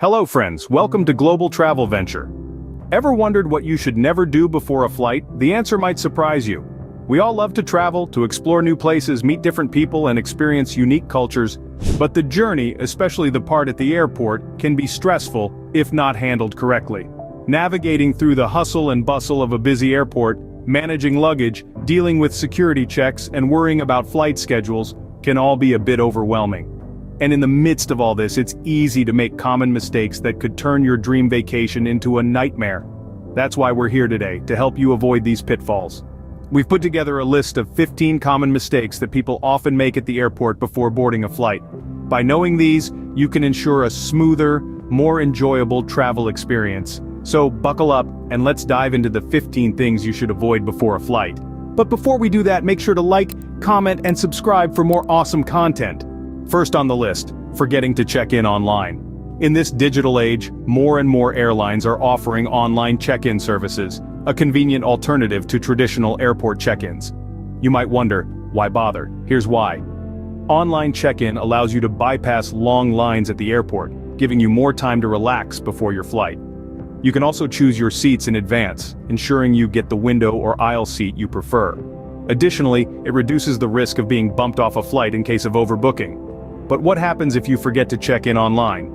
Hello friends, welcome to Global Travel Venture. Ever wondered what you should never do before a flight? The answer might surprise you. We all love to travel, to explore new places, meet different people, and experience unique cultures. But the journey, especially the part at the airport, can be stressful if not handled correctly. Navigating through the hustle and bustle of a busy airport, managing luggage, dealing with security checks, and worrying about flight schedules can all be a bit overwhelming. And in the midst of all this, it's easy to make common mistakes that could turn your dream vacation into a nightmare. That's why we're here today, to help you avoid these pitfalls. We've put together a list of 15 common mistakes that people often make at the airport before boarding a flight. By knowing these, you can ensure a smoother, more enjoyable travel experience. So buckle up and let's dive into the 15 things you should avoid before a flight. But before we do that, make sure to like, comment, and subscribe for more awesome content. First on the list, forgetting to check in online. In this digital age, more and more airlines are offering online check-in services, a convenient alternative to traditional airport check-ins. You might wonder, why bother? Here's why. Online check-in allows you to bypass long lines at the airport, giving you more time to relax before your flight. You can also choose your seats in advance, ensuring you get the window or aisle seat you prefer. Additionally, it reduces the risk of being bumped off a flight in case of overbooking. But what happens if you forget to check in online?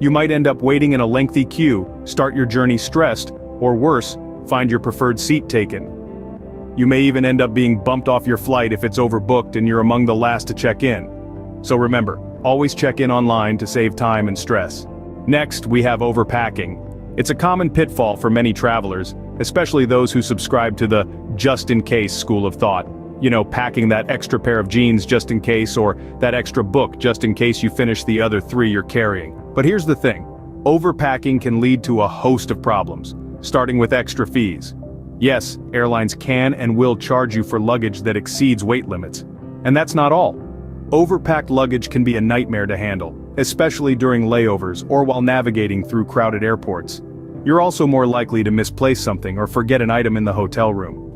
You might end up waiting in a lengthy queue, start your journey stressed, or worse, find your preferred seat taken. You may even end up being bumped off your flight if it's overbooked and you're among the last to check in. So remember, always check in online to save time and stress. Next, we have overpacking. It's a common pitfall for many travelers, especially those who subscribe to the just-in-case school of thought. You know, packing that extra pair of jeans just in case, or that extra book just in case you finish the other 3 you're carrying. But here's the thing, overpacking can lead to a host of problems, starting with extra fees. Yes, airlines can and will charge you for luggage that exceeds weight limits. And that's not all. Overpacked luggage can be a nightmare to handle, especially during layovers or while navigating through crowded airports. You're also more likely to misplace something or forget an item in the hotel room.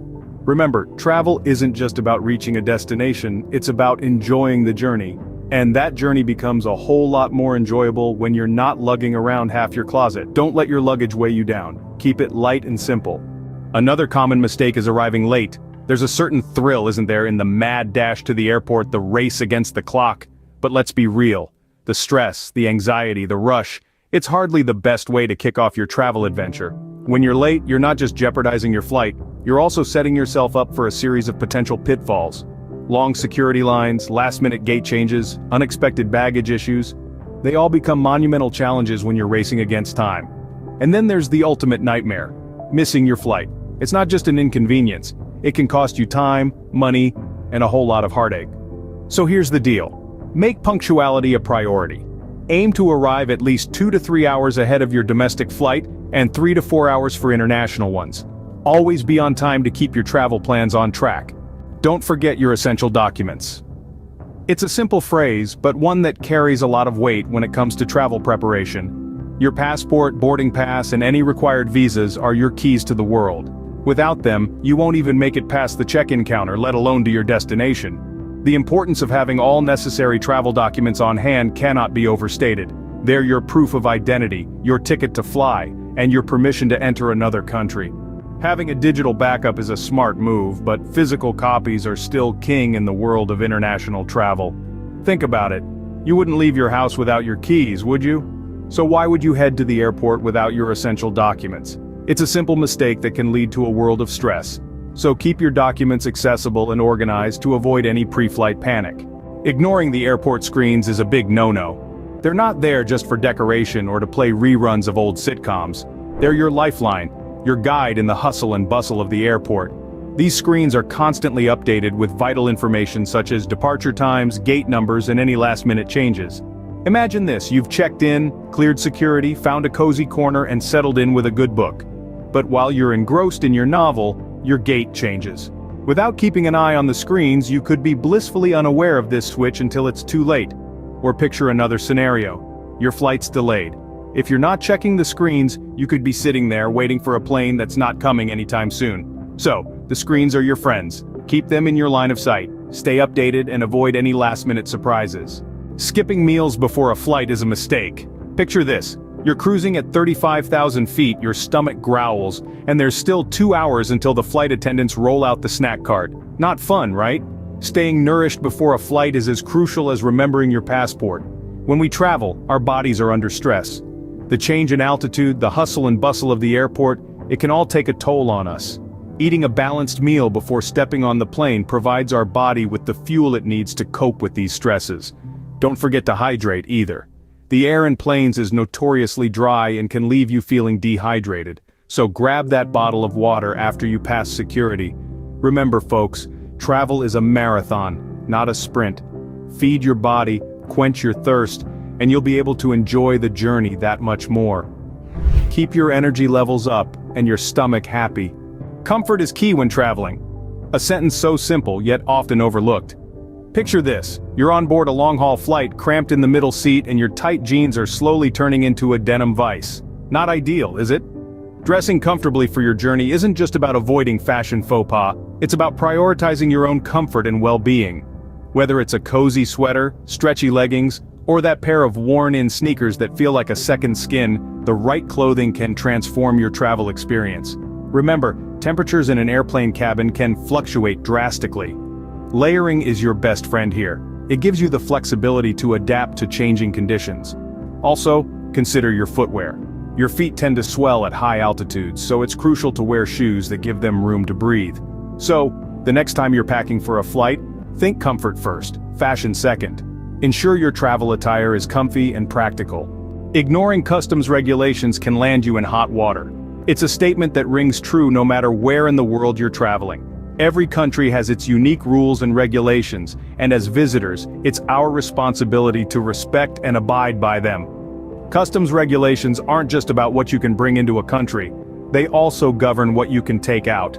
Remember, travel isn't just about reaching a destination, it's about enjoying the journey. And that journey becomes a whole lot more enjoyable when you're not lugging around half your closet. Don't let your luggage weigh you down. Keep it light and simple. Another common mistake is arriving late. There's a certain thrill, isn't there, in the mad dash to the airport, the race against the clock. But let's be real. The stress, the anxiety, the rush, it's hardly the best way to kick off your travel adventure. When you're late, you're not just jeopardizing your flight, you're also setting yourself up for a series of potential pitfalls. Long security lines, last-minute gate changes, unexpected baggage issues. They all become monumental challenges when you're racing against time. And then there's the ultimate nightmare, missing your flight. It's not just an inconvenience, it can cost you time, money, and a whole lot of heartache. So here's the deal. Make punctuality a priority. Aim to arrive at least 2 to 3 hours ahead of your domestic flight and 3 to 4 hours for international ones. Always be on time to keep your travel plans on track. Don't forget your essential documents. It's a simple phrase, but one that carries a lot of weight when it comes to travel preparation. Your passport, boarding pass, and any required visas are your keys to the world. Without them, you won't even make it past the check-in counter, let alone to your destination. The importance of having all necessary travel documents on hand cannot be overstated. They're your proof of identity, your ticket to fly, and your permission to enter another country. Having a digital backup is a smart move, but physical copies are still king in the world of international travel. Think about it. You wouldn't leave your house without your keys, would you? So why would you head to the airport without your essential documents? It's a simple mistake that can lead to a world of stress. So keep your documents accessible and organized to avoid any pre-flight panic. Ignoring the airport screens is a big no-no. They're not there just for decoration or to play reruns of old sitcoms. They're your lifeline, your guide in the hustle and bustle of the airport. These screens are constantly updated with vital information such as departure times, gate numbers, and any last-minute changes. Imagine this, you've checked in, cleared security, found a cozy corner, and settled in with a good book. But while you're engrossed in your novel, your gate changes. Without keeping an eye on the screens, you could be blissfully unaware of this switch until it's too late. Or picture another scenario. Your flight's delayed. If you're not checking the screens, you could be sitting there waiting for a plane that's not coming anytime soon. So, the screens are your friends. Keep them in your line of sight. Stay updated and avoid any last-minute surprises. Skipping meals before a flight is a mistake. Picture this. You're cruising at 35,000 feet, your stomach growls, and there's still 2 hours until the flight attendants roll out the snack cart. Not fun, right? Staying nourished before a flight is as crucial as remembering your passport. When we travel, our bodies are under stress. The change in altitude, the hustle and bustle of the airport, it can all take a toll on us. Eating a balanced meal before stepping on the plane provides our body with the fuel it needs to cope with these stresses. Don't forget to hydrate either. The air in planes is notoriously dry and can leave you feeling dehydrated, so grab that bottle of water after you pass security. Remember folks, travel is a marathon, not a sprint. Feed your body, quench your thirst, and you'll be able to enjoy the journey that much more. Keep your energy levels up and your stomach happy. Comfort is key when traveling. A sentence so simple yet often overlooked. Picture this, you're on board a long-haul flight cramped in the middle seat and your tight jeans are slowly turning into a denim vice. Not ideal, is it? Dressing comfortably for your journey isn't just about avoiding fashion faux pas, it's about prioritizing your own comfort and well-being. Whether it's a cozy sweater, stretchy leggings, or that pair of worn-in sneakers that feel like a second skin, the right clothing can transform your travel experience. Remember, temperatures in an airplane cabin can fluctuate drastically. Layering is your best friend here. It gives you the flexibility to adapt to changing conditions. Also, consider your footwear. Your feet tend to swell at high altitudes, so it's crucial to wear shoes that give them room to breathe. So, the next time you're packing for a flight, think comfort first, fashion second. Ensure your travel attire is comfy and practical. Ignoring customs regulations can land you in hot water. It's a statement that rings true no matter where in the world you're traveling. Every country has its unique rules and regulations, and as visitors, it's our responsibility to respect and abide by them. Customs regulations aren't just about what you can bring into a country, they also govern what you can take out.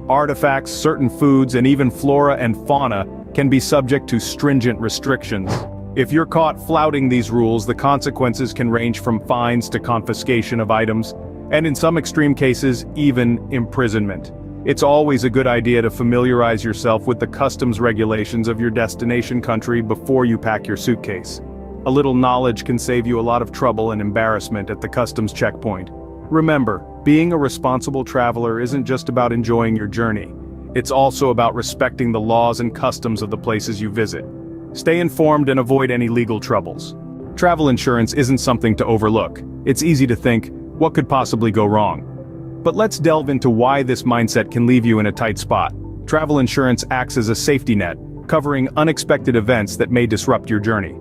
Artifacts, certain foods, and even flora and fauna can be subject to stringent restrictions. If you're caught flouting these rules, the consequences can range from fines to confiscation of items, and in some extreme cases, even imprisonment. It's always a good idea to familiarize yourself with the customs regulations of your destination country before you pack your suitcase. A little knowledge can save you a lot of trouble and embarrassment at the customs checkpoint. Remember, being a responsible traveler isn't just about enjoying your journey. It's also about respecting the laws and customs of the places you visit. Stay informed and avoid any legal troubles. Travel insurance isn't something to overlook. It's easy to think, what could possibly go wrong? But let's delve into why this mindset can leave you in a tight spot. Travel insurance acts as a safety net, covering unexpected events that may disrupt your journey.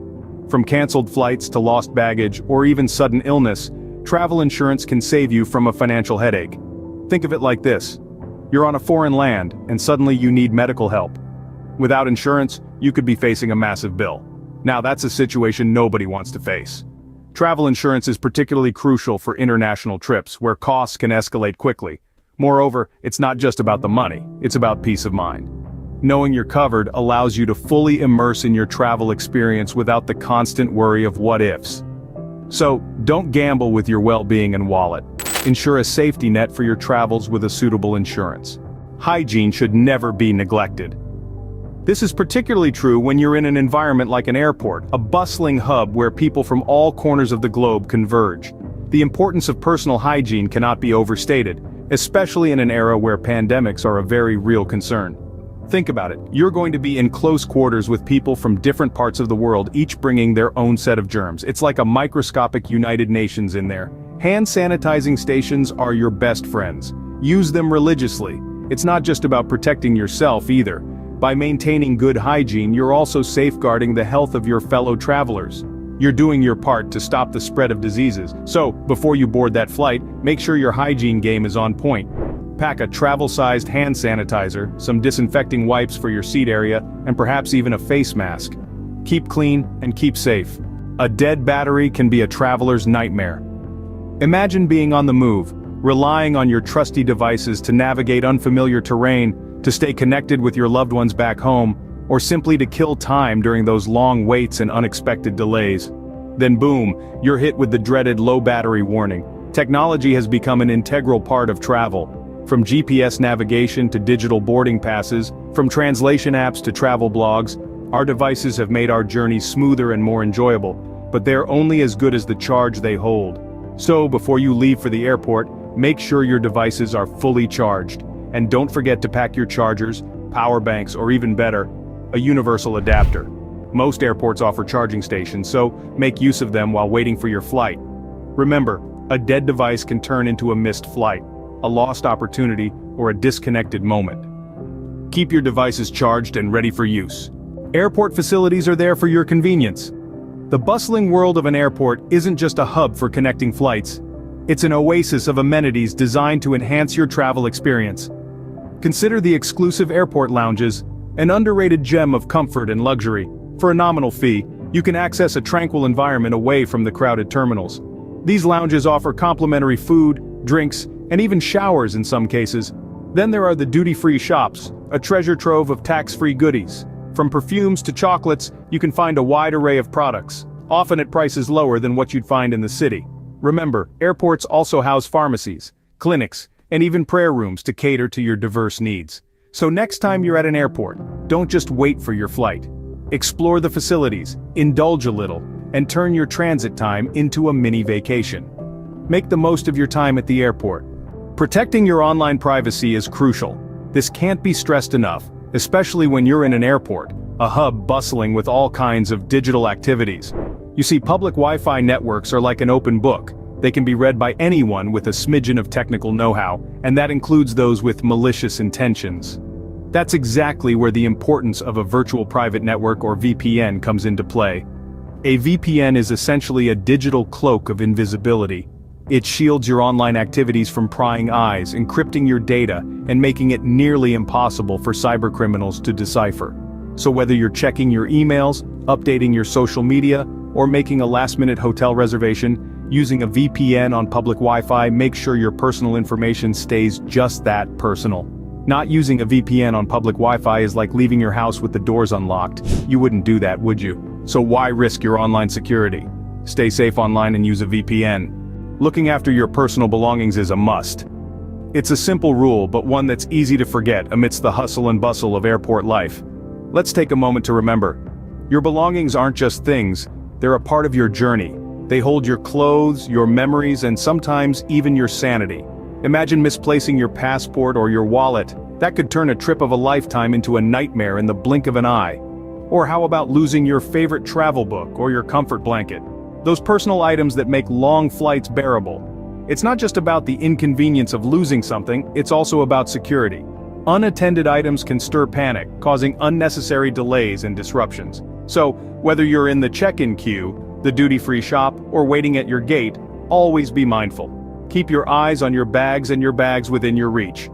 From canceled flights to lost baggage or even sudden illness, travel insurance can save you from a financial headache. Think of it like this. You're on a foreign land, and suddenly you need medical help. Without insurance, you could be facing a massive bill. Now that's a situation nobody wants to face. Travel insurance is particularly crucial for international trips, where costs can escalate quickly. Moreover, it's not just about the money, it's about peace of mind. Knowing you're covered allows you to fully immerse in your travel experience without the constant worry of what-ifs. So, don't gamble with your well-being and wallet. Ensure a safety net for your travels with a suitable insurance. Hygiene should never be neglected. This is particularly true when you're in an environment like an airport, a bustling hub where people from all corners of the globe converge. The importance of personal hygiene cannot be overstated, especially in an era where pandemics are a very real concern. Think about it, you're going to be in close quarters with people from different parts of the world, each bringing their own set of germs. It's like a microscopic United Nations in there. Hand sanitizing stations are your best friends. Use them religiously. It's not just about protecting yourself either. By maintaining good hygiene, you're also safeguarding the health of your fellow travelers. You're doing your part to stop the spread of diseases. So, before you board that flight, make sure your hygiene game is on point. Pack a travel-sized hand sanitizer, some disinfecting wipes for your seat area, and perhaps even a face mask. Keep clean and keep safe. A dead battery can be a traveler's nightmare. Imagine being on the move, relying on your trusty devices to navigate unfamiliar terrain, to stay connected with your loved ones back home, or simply to kill time during those long waits and unexpected delays. Then boom, you're hit with the dreaded low battery warning. Technology has become an integral part of travel. From GPS navigation to digital boarding passes, from translation apps to travel blogs, our devices have made our journeys smoother and more enjoyable, but they're only as good as the charge they hold. So before you leave for the airport, make sure your devices are fully charged. And don't forget to pack your chargers, power banks, or even better, a universal adapter. Most airports offer charging stations, so make use of them while waiting for your flight. Remember, a dead device can turn into a missed flight, a lost opportunity, or a disconnected moment. Keep your devices charged and ready for use. Airport facilities are there for your convenience. The bustling world of an airport isn't just a hub for connecting flights. It's an oasis of amenities designed to enhance your travel experience. Consider the exclusive airport lounges, an underrated gem of comfort and luxury. For a nominal fee, you can access a tranquil environment away from the crowded terminals. These lounges offer complimentary food, drinks, and even showers in some cases. Then there are the duty-free shops, a treasure trove of tax-free goodies. From perfumes to chocolates, you can find a wide array of products, often at prices lower than what you'd find in the city. Remember, airports also house pharmacies, clinics, and even prayer rooms to cater to your diverse needs. So next time you're at an airport, don't just wait for your flight. Explore the facilities, indulge a little, and turn your transit time into a mini vacation. Make the most of your time at the airport. Protecting your online privacy is crucial. This can't be stressed enough, especially when you're in an airport, a hub bustling with all kinds of digital activities. You see, public Wi-Fi networks are like an open book. They can be read by anyone with a smidgen of technical know-how, and that includes those with malicious intentions. That's exactly where the importance of a virtual private network or VPN comes into play. A VPN is essentially a digital cloak of invisibility. It shields your online activities from prying eyes, encrypting your data, and making it nearly impossible for cybercriminals to decipher. So whether you're checking your emails, updating your social media, or making a last-minute hotel reservation, using a VPN on public Wi-Fi makes sure your personal information stays just that personal. Not using a VPN on public Wi-Fi is like leaving your house with the doors unlocked. You wouldn't do that, would you? So why risk your online security? Stay safe online and use a VPN. Looking after your personal belongings is a must. It's a simple rule, but one that's easy to forget amidst the hustle and bustle of airport life. Let's take a moment to remember. Your belongings aren't just things, they're a part of your journey. They hold your clothes, your memories, and sometimes even your sanity. Imagine misplacing your passport or your wallet. That could turn a trip of a lifetime into a nightmare in the blink of an eye. Or how about losing your favorite travel book or your comfort blanket? Those personal items that make long flights bearable. It's not just about the inconvenience of losing something, it's also about security. Unattended items can stir panic, causing unnecessary delays and disruptions. So, whether you're in the check-in queue, the duty-free shop, or waiting at your gate, always be mindful. Keep your eyes on your bags and your bags within your reach.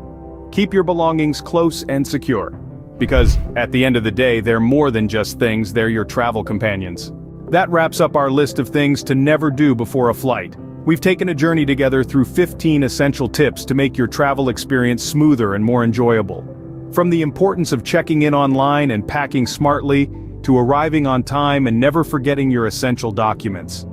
Keep your belongings close and secure. Because, at the end of the day, they're more than just things, they're your travel companions. That wraps up our list of things to never do before a flight. We've taken a journey together through 15 essential tips to make your travel experience smoother and more enjoyable. From the importance of checking in online and packing smartly, to arriving on time and never forgetting your essential documents.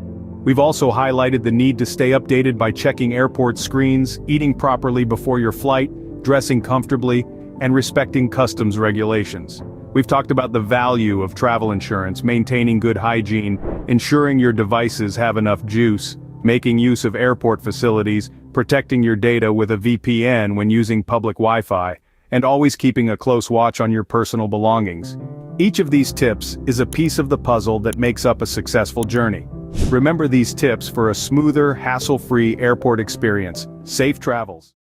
We've also highlighted the need to stay updated by checking airport screens, eating properly before your flight, dressing comfortably, and respecting customs regulations. We've talked about the value of travel insurance, maintaining good hygiene, ensuring your devices have enough juice, making use of airport facilities, protecting your data with a VPN when using public Wi-Fi, and always keeping a close watch on your personal belongings. Each of these tips is a piece of the puzzle that makes up a successful journey. Remember these tips for a smoother, hassle-free airport experience. Safe travels.